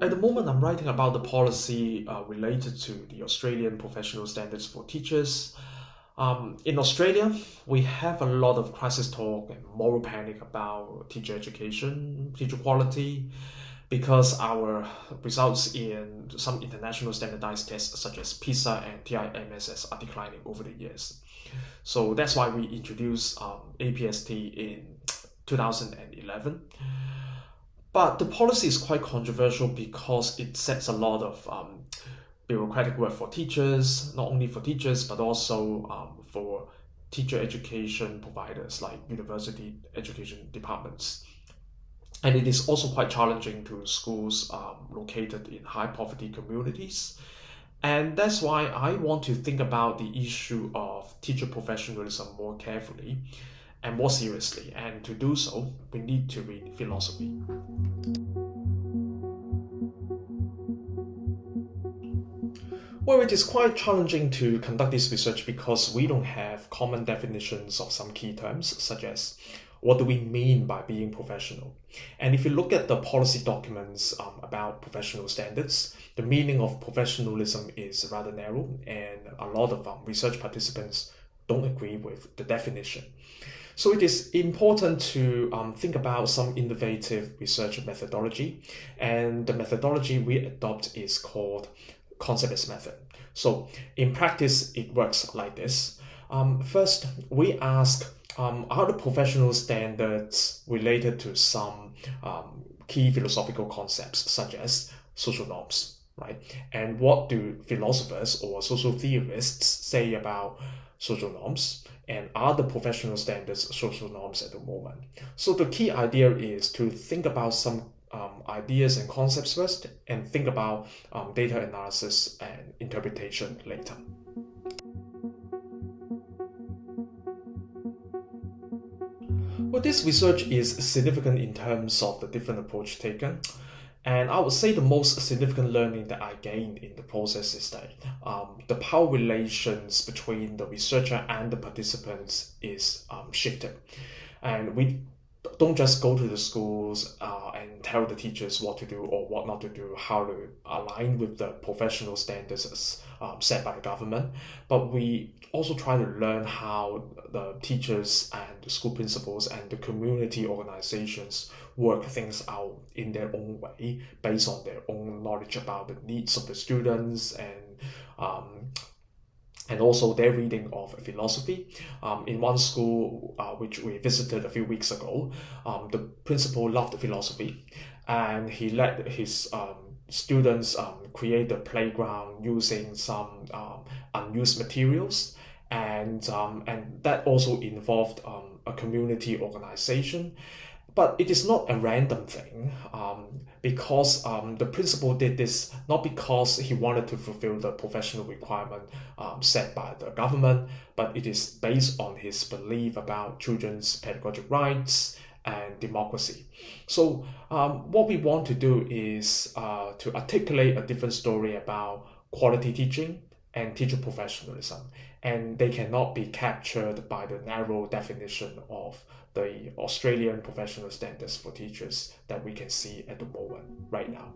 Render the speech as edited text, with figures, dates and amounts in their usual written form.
At the moment, I'm writing about the policy related to the Australian professional standards for teachers. In Australia, we have a lot of crisis talk and moral panic about teacher education, teacher quality, because our results in some international standardized tests such as PISA and TIMSS are declining over the years. So that's why we introduced APST in 2011. But the policy is quite controversial because it sets a lot of bureaucratic work for teachers, not only for teachers, but also for teacher education providers like university education departments. And it is also quite challenging to schools located in high poverty communities. And that's why I want to think about the issue of teacher professionalism more carefully and more seriously. And to do so, we need to read philosophy. Well, it is quite challenging to conduct this research because we don't have common definitions of some key terms, such as what do we mean by being professional? And if you look at the policy documents about professional standards, the meaning of professionalism is rather narrow, and a lot of research participants don't agree with the definition. So it is important to think about some innovative research methodology, and the methodology we adopt is called concept-based method. So in practice, it works like this. First, we ask, are the professional standards related to some key philosophical concepts such as social norms, right? And what do philosophers or social theorists say about social norms? And are the professional standards social norms at the moment? So the key idea is to think about some ideas and concepts first, and think about data analysis and interpretation later. Well, this research is significant in terms of the different approach taken. And I would say the most significant learning that I gained in the process is that the power relations between the researcher and the participants is shifted. And we don't just go to the schools and tell the teachers what to do or what not to do, how to align with the professional standards set by the government, but we also try to learn how the teachers and the school principals and the community organizations work things out in their own way based on their own knowledge about the needs of the students and also their reading of philosophy. In one school which we visited a few weeks ago, the principal loved philosophy, and he let his students create a playground using some unused materials, and that also involved a community organization. But it is not a random thing, because the principal did this not because he wanted to fulfill the professional requirement set by the government, but it is based on his belief about children's pedagogic rights and democracy. So what we want to do is to articulate a different story about quality teaching and teacher professionalism, and they cannot be captured by the narrow definition of the Australian professional standards for teachers that we can see at the moment right now.